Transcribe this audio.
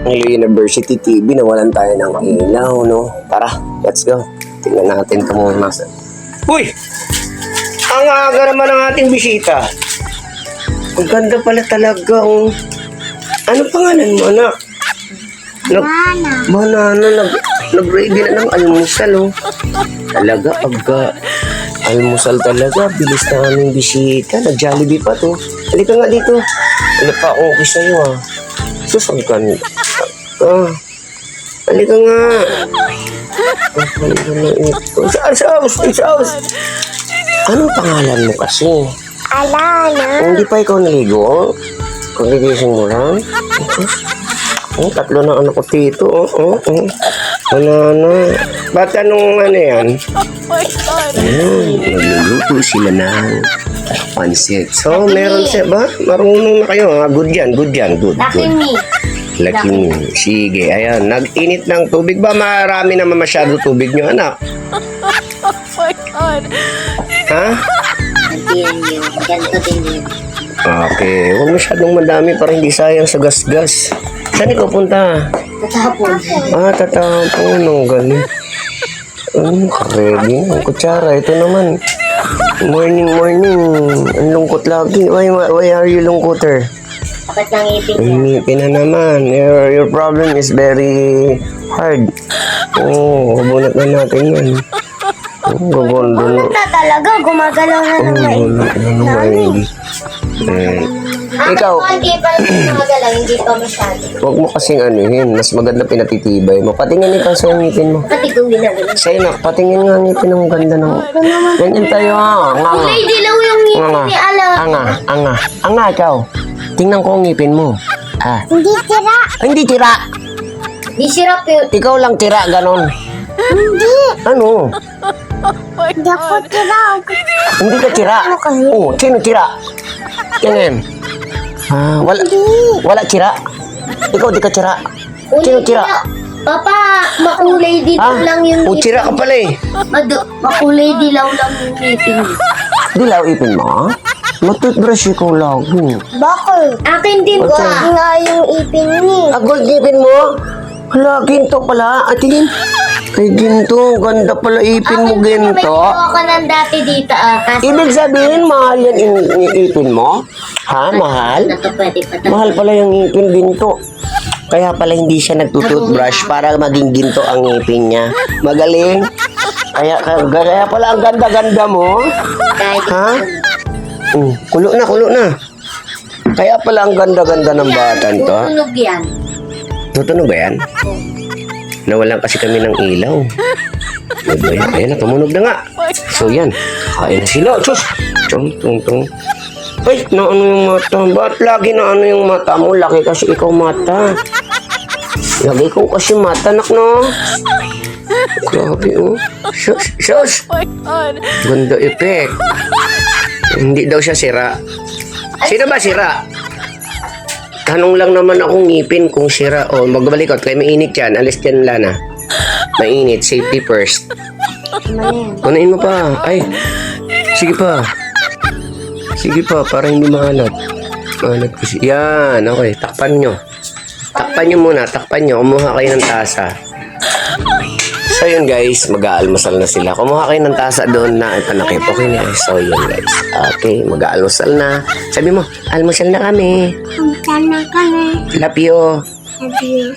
University TV, nawalan tayo ng ilaw, no? Tara, let's go. Tingnan natin kung nasa. Uy! Ang aga naman ng ating bisita. Ang ganda pala talaga, oh. Ano pangalan mo, anak? Banana. Nag-ready na ng almusal, oh. Talaga, almusal talaga. Bilis na aming bisita. Nag-Jollibee pa to. Halika nga dito. Wala pa akong okay sa'yo, ah. Susang ka niya. Halika nga. Saus. Ano pangalan mo kasi? Alana. Hindi pa ikaw naligo? Kagigising mo lang? Tatlo na anak ko dito. Banana. Ba't anong ano yan? Nagluluto sila ng pansit. So, meron siya ba? Marunong na kayo. Good yan. Good. Lucky me. Sige, ayan. Nag-init ng tubig ba? Marami naman masyado tubig nyo, anak. Oh my God. Ha? Ganito din yun. Okay. Huwag masyadong madami para hindi sayang sa gasgas. Saan ikaw punta? Tatapon. Tatapon. Ang galing. Ready na. Ang kutsara. Ito naman. Morning. Ang lungkot lagi. Why are you lungkoter? Dapat lang ipin Ang ngipin na naman. Your problem is very hard. Bunot na natin yan. Gagondo na. talaga. Gumagalaw na ng Maigi. Ikaw, Hindi pa lang gumagalaw. Hindi pa masyado. huwag mo kasing anuhin. Mas maganda pinatitibay mo. Patingin ikaw sa ngipin mo. Pati kung ginagawa. Sa'yo na, patingin nga ngipin ng ganda ng... Ganyan tayo ha. Nga. Hindi dilaw yung ngipin ni Ala. Anga, ikaw. Tingnan ko ang ngipin mo. Hindi tira. Hindi tira. Di sirap yun. Ikaw lang tira, ganon. Hindi. Ano? Hindi ako tira. Hindi ka tira. Sino tira? Tingin. Wala tira. Ikaw di ka tira. Sino tira? Papa, makulay dilaw lang yung Tira ka pala eh. Makulay dilaw lang yung ngipin. Dilaw ipin mo, ha? Matutbrush ikaw lagi. Bakit? Akin din ba? Nga yung ipin niya. Gold ngipin mo? Hala, ginto pala. Tingin. Ay, ginto. Ganda pala ipin mo, ginto. May ginawa ka ng dati dito kasi Ibig sabihin, mahal yan yung ipin mo? Ha? Mahal? na to pwede pa tayo. Mahal pala yung ipin, ginto. Kaya pala hindi siya nagtututbrush para maging ginto ang ngipin niya. Magaling. Kaya pala ang ganda-ganda mo. Kahit Ha? Kulo na. Kaya pala ang ganda-ganda ng bata to. ha? tunog yan. Tutunog ba yan? Nawalan kasi kami ng ilaw. Diba yan? Ayan, tumunog na nga. So yan, kain na sila. Sus! Tung. Ay, naano yung mata? Ba't lagi naano yung mata mo? Laki kasi ikaw mata. Lagi ko kasi mata, nak, no? Grabe, oh. Sus! Ganda effect. Hindi daw siya sira. Sino ba sira? Tanong lang naman akong ngipin kung sira. Magbalikot. Kaya mainit yan. Alis dyan, Lana. Mainit. Safety first. Kunain mo pa. Ay. Sige pa. Para hindi maalat. Maalat ko siya. Yan. Okay. Takpan nyo. Takpan nyo muna. Kumuha kayo ng tasa. So yun guys, mag-aalmusal na sila. Kumuha kayo ng tasa doon na ipanakip. Okay na. So yun guys. Okay, mag-aalmusal na. Sabi mo, almusal na kami. Punta na kami. Love you. Love you.